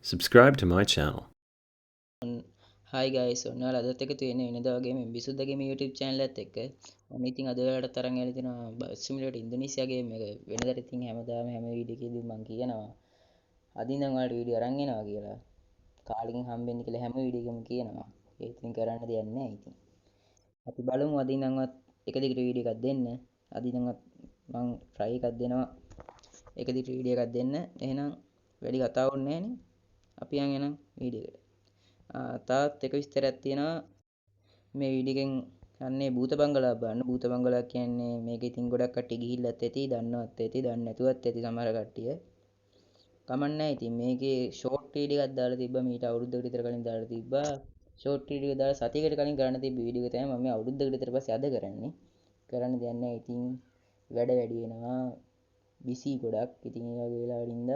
Subscribe to my channel. Hi guys, ඔන්නවල අදත් එක තියෙන වෙනදා වගේ මේ බිසුද්දගේ මේ YouTube channel එකත් එක්ක මම ඉතින් අද ඔයාලට තරන් ඇවිල්ලා තිනවා බස් සිමුලේටර් ඉන්දුනීසියා ගේම් එක. වෙනදාට ඉතින් හැමදාම හැම වීඩියෝ එකකදී මම කියනවා අද ඉඳන් ඔයාලට වීඩියෝ අරන් එනවා කියලා. කාලෙකින් හම්බෙන්නේ කියලා හැම වීඩියෝ එකකම කියනවා. ඒක ඉතින් කරන්න දෙයක් නැහැ ඉතින්. අපි බලමු අද ඉඳන්වත් එක දිගට වීඩියෝ එකක් දෙන්න. අද ඉඳන්වත් මම try එකක් දෙනවා. එක දිගට වීඩියෝ එකක් දෙන්න. එහෙනම් වැඩි කතාවක් නැහැනේ. අපි යන් එනම් වීඩියෝ එකට. තාත් එක විස්තරයක් තියෙනවා මේ වීඩියෝ එකෙන් යන්නේ භූත බංගලා බලන්න. භූත බංගලා කියන්නේ මේක ඉතින් ගොඩක් කට්ටිය ගිහිල්ලත් ඇති, දන්නවත් ඇති, දන්නේ නැතුවත් ඇති සමහර කට්ටිය. කමන්නේ ඉතින් මේකේ ෂෝට් වීඩියෝ එකක් දාලා තිබ්බා මීට අවුරුද්දකට විතර කලින් දාලා තිබ්බා. ෂෝට් වීඩියෝ එක දාලා සතියකට කලින් කරන්න තිබ්බ වීඩියෝ එක තමයි මම මේ අවුරුද්දකට විතර පස්සේ අද කරන්නේ. කරන්න දෙයක් නැහැ ඉතින් වැඩ වැඩි වෙනවා. බිසි ගොඩක්. ඉතින් ඒ වගේ වෙලාවලින්ද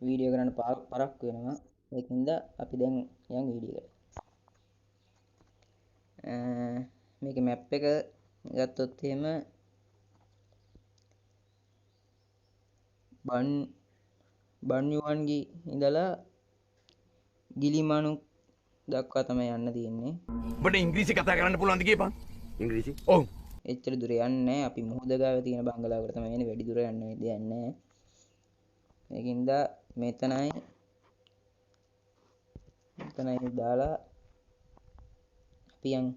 වීඩියෝ කරන්න පරක් වෙනවා. ඒකින්ද අපි දැන් යන් වීඩියෝ එකට. මේකේ මැප් එක ගත්තොත් එහෙම බන්යුවන්ගි ඉඳලා ගිලිමනු දක්වා තමයි යන්න තියෙන්නේ. ඔබට ඉංග්‍රීසි කතා කරන්න පුළුවන්ද කියපන්? ඉංග්‍රීසි? ඔව්. එච්චර දුර යන්නේ නැහැ. අපි මුහුද ගාව තියෙන බංගලාවකට තමයි යන්නේ. වැඩි දුර යන්න දෙයක් නැහැ. ඒකින්ද මෙතනයි දාලා අපි යන්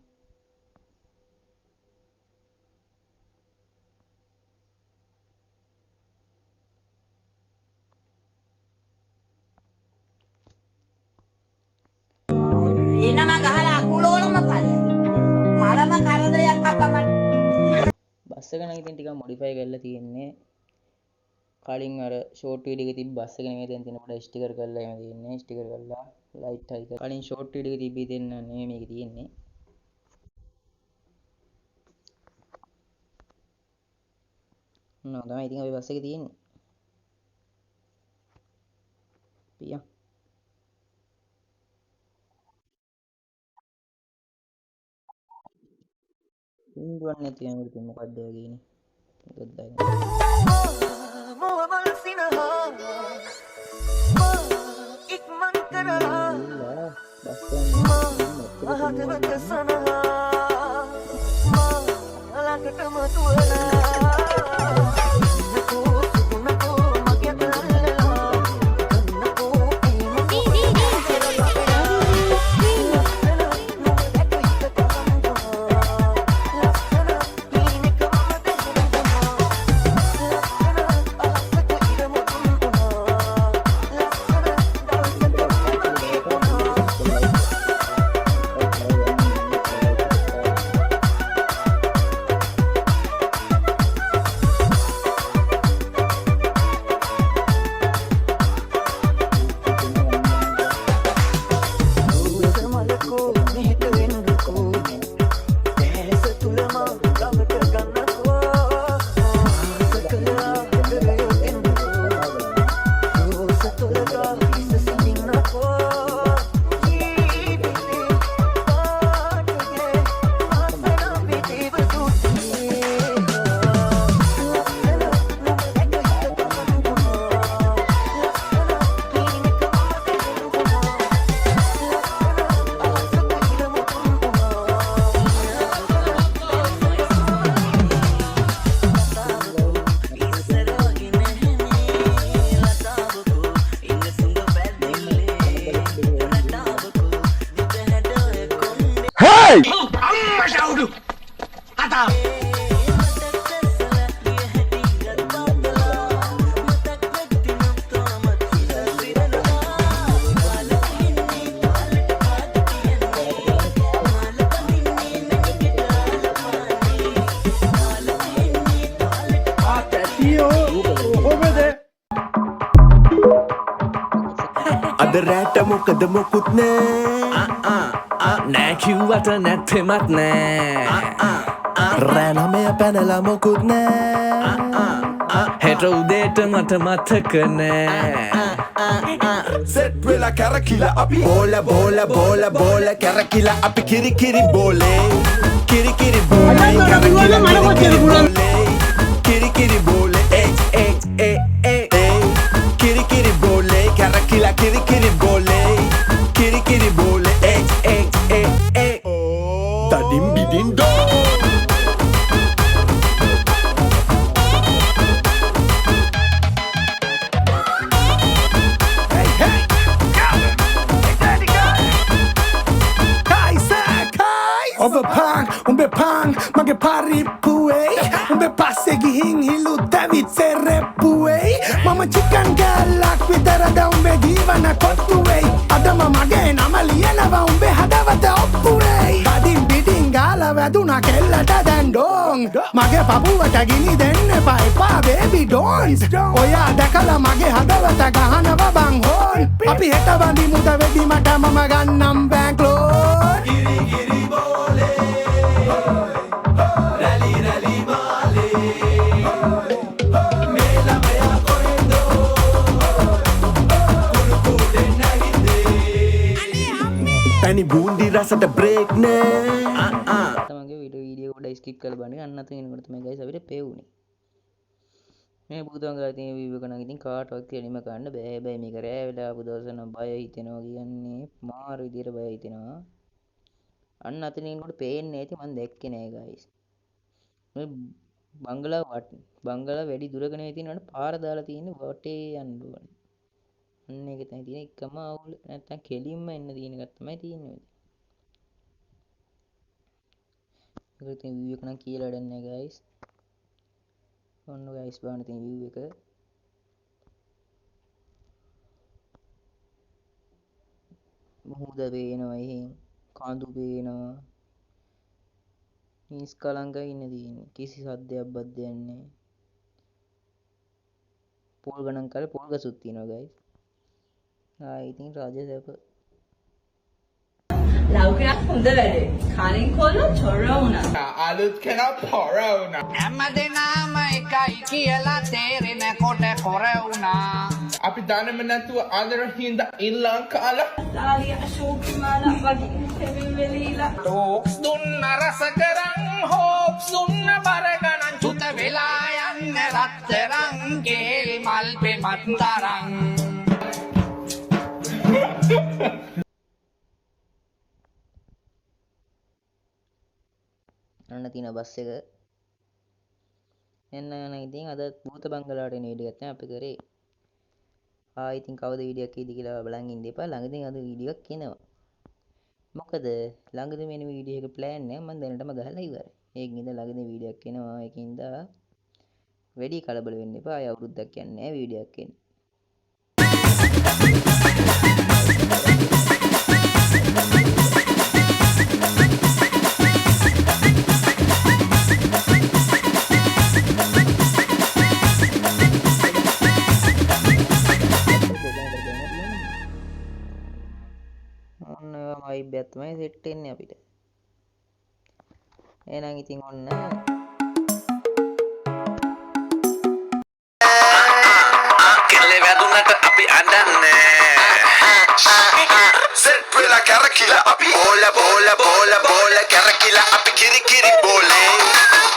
එනම ගහලා අකුලෝලම පල්ල. මලම කරදයක් අපමණ. බස් එක නම් ඉතින් ටිකක් මොඩිෆයි කරලා තියෙන්නේ. කලින් අර ෂෝට් වීඩියෝ එකේ තිබ්බ බස් එක නෙමෙයි දැන් තියෙන පොඩ ස්ටිකර් කරලා එහෙම තියෙන්නේ. ස්ටිකර් කරලා ලයිට් හයි කරලා. කලින් ෂෝට් වීඩියෝ එකේ තිබ්බ දෙන්න නෙමෙයි මේක තියෙන්නේ. නෝ තමයි ඉතින් අපි බස් එකේ තියෙන්නේ. පියා ඉන්දුවක් නැති යනකොට ඉතින් මොකක්ද ඔය කියන්නේ? ඒකත් දාගෙන. අම්මා ෂවුඩු. අතා. අද රැට මොකද මොකුත් නෑ නෑ කිව්වට නැත්තෙමත් නෑ රෑ නමය පැනලා මොකුත් නෑ හෙට උදේට මට මතක නෑ සෙට් වෙලා කැරකිලා අපි බෝල කැරකිලා අපි කිරි බෝලේ කිරි බෝලේ කැරකිලා කිරි බෝලේ කිරි බෝලේ බෝලේ කැරකිලා කිරි කිරි බෝලේ කිරි කිරි බෝලේ තඩින් බිඩින් ඩෝ ඔබ පාන් උඹේ පාන් මගේ පරිප්පුවේ උඹේ පස්සේ ගිහින් හිලු දැවිත් සෙරෙප්පුවේ මම චිකන් ගෑල්ලක් විතරද උඹේ ජීවන කොත්තුවේ අදම මගේ නම ලියනවා උඹේ හදවත ඔප්පුවේ බඩින් බිඩින් ගාලා වැදුනා කෙල්ලට දැන් ඩෝන් මගේ පපුවට ගිනි දෙන්න එපා එපා බේබි ඩෝන්ට් ඔයා දැකලා මගේ හදවත ගහනවා බං හෝන් අපි හෙට බඳිමුද වෙඩි මට මම ගන්නම් බෑන්ක් ලෝන් කිරි කිරි පැණි බූන්දි රසට බ්‍රේක් නෑ තමගේ වීඩියෝ ගොඩ ස්කිප් කරලා බලන්න අන්න අතන එනකොට තමයි ගයිස් අපිට පෙවුනේ මේ බුදුන්ගලා තියෙන වීඩියෝ එක නම් ඉතින් කාටවත් කියන්නම ගන්න බෑ හැබැයි මේක රෑ වෙලා ආපු දවස නම් බය හිතෙනවා කියන්නේ මාර විදියට බය හිතෙනවා අන්න අතන එනකොට පේන්නේ නැති මම දැක්කේ නෑ ගයිස් මේ බංගලා වැඩි දුරක නෙවෙයි තියෙනවට පාර දාලා තියෙන්නේ වටේ යන්න ඕනේ අන්න ඒක තමයි තියෙන එකම අවුල නැත්තම් කෙලින්ම එන්න තියෙන එකක් තමයි තියෙන්නේ ඒක තියෙන view එක නම් කියලා වැඩක් නැහැ guys ඔන්න guys බලන්න තියෙන view එක මුහුද පේනවා එහෙන් කඳු පේනවා මිස් කලංගා ඉන්න තියෙන්නේ කිසි සද්දයක් බද්දයක් නැහැ පොල් ගණන් කරලා පොල් ගසුත් තියෙනවා guys ඉතින් රාජසේප ලෞකයක් හොඳ වැඩේ. කලින් කොල්ලෝ චොර වුණා. අලුත් කෙනා පොර වුණා. හැමදෙනාම එකයි කියලා තේරෙන කොට කොර වුණා. අපි දන්නේම නැතුව අnder හින්දා ඉල්ලන් කාලා. තාලිය අශෝකමාලා වගේ කෙවිල් වෙලීලා. ටෝක්ස් දුන්න රස කරන් හොප්ස් දුන්න බර ගණන් චුත වෙලා යන්න රත්තරන් කේල් මල් පෙමත් තරන්. අන්න තියෙන බස් එක එන්න යන ඉතින් අද භූත බංගලාවට එන වීඩියෝ එකක් තමයි අපි කරේ ඉතින් කවද වීඩියෝ එකක් කීද කියලා බලන් ඉන්න එපා ළඟදී අද වීඩියෝ එකක් එනවා මොකද ළඟදී මෙන්න වීඩියෝ එක ප්ලෑන් නැහැ මම දැනටම ගහලා ඉවරයි ඒකින්ද ළඟදී වීඩියෝ එකක් එනවා ඒකින්ද වැඩි කලබල වෙන්න එපා ආය අවුරුද්දක් යන්නේ නැහැ වීඩියෝ එකක් එන්නේ වයිබ් එකක් තමයි සෙට් වෙන්නේ අපිට. එහෙනම් ඉතින් ඔන්න කෙල්ලේ වැදුනට අපි අඬන්නේ සෙට් වෙලා කැරකිලා අපි බෝල බෝල බෝල බෝල කැරකිලා අපි කිරි කිරි බෝලේ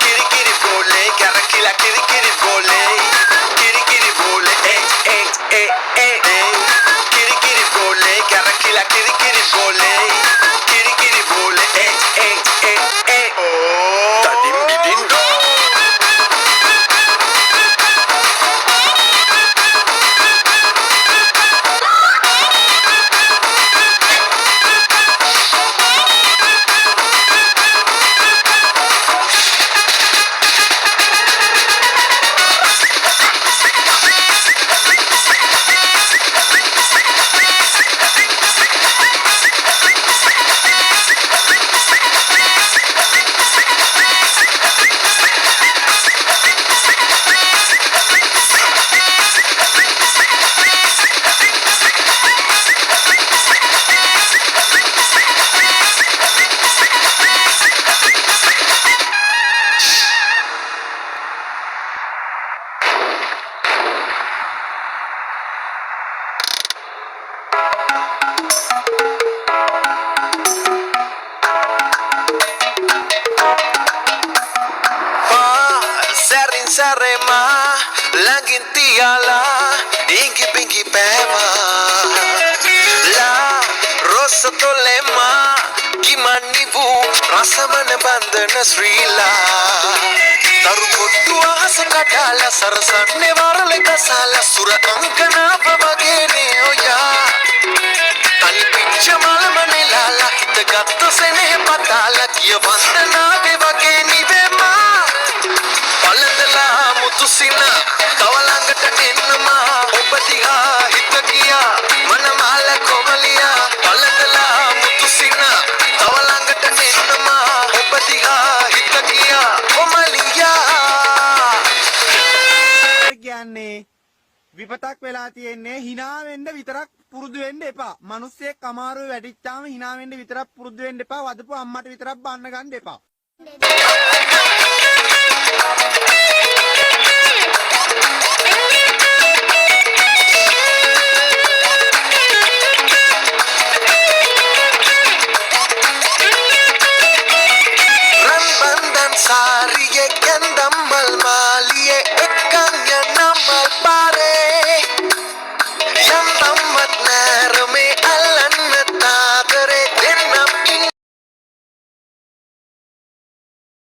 කිරි කිරි බෝලේ කැරකිලා කිරි කිරි බෝලේ කිරි කිරි බෝලේ කිරි කිරි බෝලේ කැරකිලා කිරි කිරි බෝලේ කිරි කිරි බෝලේ තඩින් බිඩින් ඩෝ Sarema langit tiala bingi bingi bema la rosa tolema kimanivu rasamana bandana srila taru kottu ahasa katala sarasanne warale kasala sura ankana pavagene oya tani picha malamane lala hit gatta sene patala kiya vandana bevage nivema palandala mutusina tawalangata ennama obadiha hitakiya manamala komaliya palandala mutusina tawalangata ennama obadiha hitakiya komaliya කියන්නේ විපතක් වෙලා තියෙන්නේ hina වෙන්න විතරක් පුරුදු වෙන්න එපා. මිනිස්සෙක් අමාරුවේ වැටිච්චාම hina වෙන්න විතරක් පුරුදු වෙන්න එපා. වදපු අම්මට විතරක් බන්න ගන්න එපා.